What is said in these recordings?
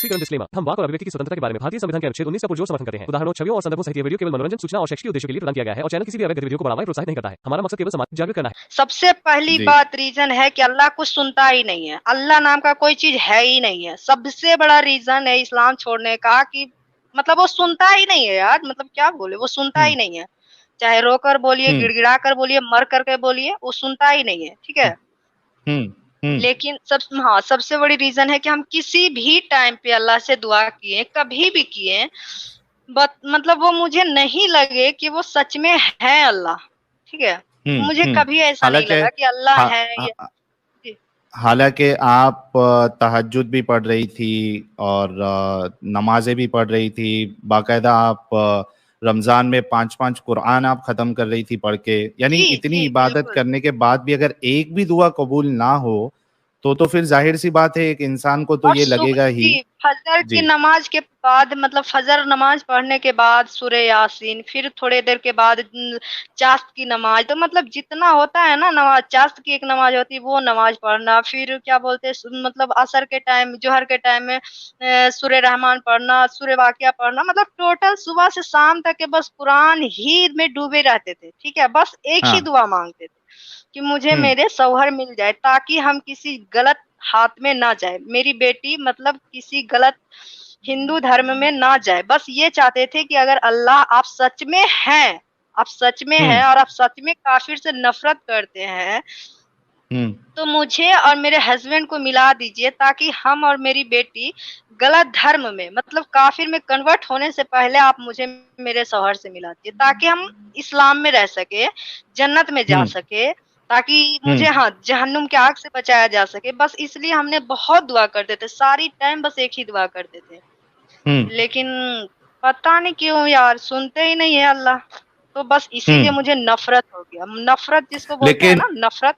स्पष्टीकरण डिस्क्लेमर। हम वाक और अभिव्यक्ति की स्वतंत्रता के बारे में भारतीय संविधान के अनुच्छेद 19 का पुरजोर समर्थन करते हैं। उदाहरणों, छवियों और संदर्भों सहित ये वीडियो केवल मनोरंजन, सूचना और शैक्षिक उद्देश्यों के लिए प्रदान किया गया है और चैनल किसी भी अवैध गतिविधियों को बढ़ावा या प्रोत्साहित नहीं करता है। हमारा मकसद केवल समाज जागरूक करना है। सबसे पहली जी बात रीजन है कि अल्लाह कुछ सुनता ही नहीं है। अल्लाह नाम का कोई चीज है ही नहीं है। सबसे बड़ा रीजन है इस्लाम छोड़ने का कि मतलब वो सुनता ही नहीं है यार। मतलब क्या बोले, वो सुनता ही हम्म नहीं है। चाहे रोकर बोलिए, हम्म गिड़गिड़ा कर बोलिए, मर करके बोलिए, वो सुनता ही नहीं है। ठीक है। हम्म हम्म लेकिन सबसे बड़ी रीजन है कि हम किसी भी टाइम पे अल्लाह से दुआ किए, कभी भी किए, मतलब वो मुझे नहीं लगे कि वो सच में है अल्लाह। ठीक है। मुझे कभी ऐसा नहीं हालांकि लगा कि अल्लाह हा, है हा, या जी। हालांकि आप तहज्जुद भी पढ़ रही थी और नमाजें भी पढ़ रही थी, बाकायदा आप रमजान में 5-5 कुरान आप खत्म कर रही थी पढ़ के, यानी जी, इतनी जी, इबादत बिल्कुल। करने के बाद भी अगर एक भी दुआ कबूल ना हो तो फिर जाहिर सी बात है एक इंसान को तो और ये लगेगा ही। जी, फजर की जी नमाज के बाद मतलब फजर नमाज पढ़ने के बाद सूरह यासीन, फिर थोड़ी देर के बाद चाश्त की नमाज, तो मतलब जितना होता है ना नमाज, चाश्त की एक नमाज होती है वो नमाज पढ़ना, फिर क्या बोलते हैं मतलब असर के टाइम, जोहर के टाइम में सूरह रहमान पढ़ना, सूरह वाक़िया पढ़ना, मतलब टोटल सुबह से शाम तक के बस कुरान ही में डूबे रहते थे। ठीक है। बस एक ही हाँ दुआ मांगते थे कि मुझे हम्म मेरे शौहर मिल जाए ताकि हम किसी गलत हाथ में ना जाए, मेरी बेटी मतलब किसी गलत हिंदू धर्म में ना जाए। बस ये चाहते थे कि अगर अल्लाह आप सच में हैं, आप सच में हैं हम्म और आप सच में काफिर से नफरत करते हैं, हम्म तो मुझे और मेरे हस्बैंड को मिला दीजिए ताकि हम और मेरी बेटी गलत धर्म में मतलब काफिर में कन्वर्ट होने से पहले आप मुझे मेरे शौहर से मिला दीजिए ताकि हम इस्लाम में रह सके, जन्नत में जा हम्म सके, ताकि मुझे हम्म जहन्नुम के आग से बचाया जा सके। बस इसलिए हमने बहुत दुआ करते थे, सारी टाइम बस एक ही दुआ करते थे। हम्म लेकिन पता नहीं क्यों यार सुनते ही नहीं है अल्लाह। तो बस इसीलिए हम्म मुझे नफरत हो गया। नफरत जिसको बोलते हैं लेकिन ना, नफरत।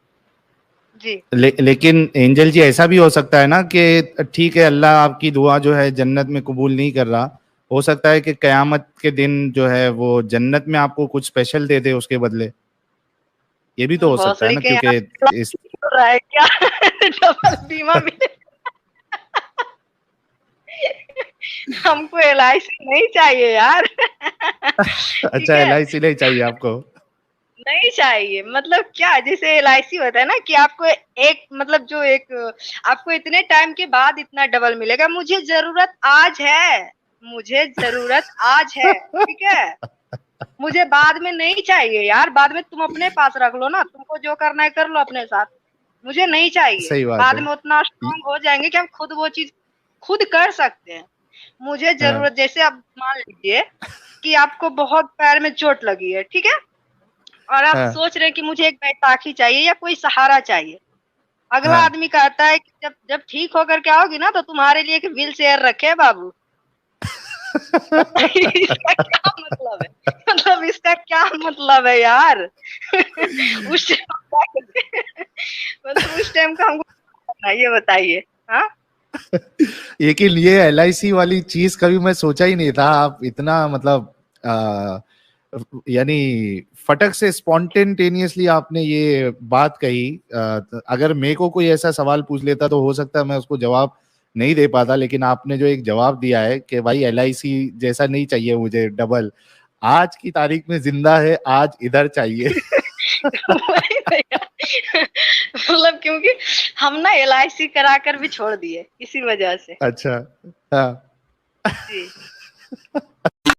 जी। लेकिन एंजल जी ऐसा भी हो सकता है ना कि ठीक है अल्लाह आपकी दुआ जो है जन्नत में कबूल नहीं कर रहा, हो सकता है कि कयामत के दिन जो है वो जन्नत में आपको कुछ स्पेशल दे दे उसके बदले, ये भी तो हो सकता है भोसड़ी ना के क्योंकि यहाँ इस हो रहा है क्या? डबल बीमा मिले। हमको एलआईसी नहीं चाहिए यार। ठीक अच्छा है। एलआईसी नहीं चाहिए आपको। नहीं चाहिए मतलब क्या, जैसे एलआईसी होता है ना कि आपको एक मतलब जो एक आपको इतने टाइम के बाद इतना डबल मिलेगा। मुझे जरूरत आज है, मुझे जरूरत आज है। ठीक है। मुझे बाद में नहीं चाहिए यार। बाद में तुम अपने पास रख लो ना, तुमको जो करना है कर लो अपने साथ। मुझे नहीं चाहिए। सही बात बाद है। में उतना स्ट्रांग हो जाएंगे कि हम खुद वो चीज खुद कर सकते हैं। मुझे हाँ जरूरत, जैसे अब मान लीजिए कि आपको बहुत पैर में चोट लगी है। ठीक है। और आप हाँ सोच रहे हैं कि मुझे एक बैताखी चाहिए या कोई सहारा चाहिए। अगला हाँ आदमी कहता है कि जब जब ठीक होकर के आओगी ना तो तुम्हारे लिए एक व्हील चेयर रखे हैं बाबू। बताइए इसका क्या मतलब है? मतलब इसका क्या मतलब है यार? उस मतलब उस टाइम का हमको क्या करना है, ये बताइए। हाँ। लेकिन ये एलआईसी वाली चीज कभी मैं सोचा ही नहीं था, आप इतना मतलब आ, यानी फटक से स्पॉन्टेनियसली आपने ये बात कही। अगर मेरे को कोई ऐसा सवाल पूछ लेता तो हो सकता है मैं उसको जवाब नहीं दे पाता, लेकिन आपने जो एक जवाब दिया है कि भाई एलआईसी जैसा नहीं चाहिए मुझे डबल, आज की तारीख में जिंदा है, आज इधर चाहिए। वही तो यार। मतलब क्योंकि हम ना एलआईसी करा कर भी छोड़ दिए इसी वजह से। अच्छा हाँ जी।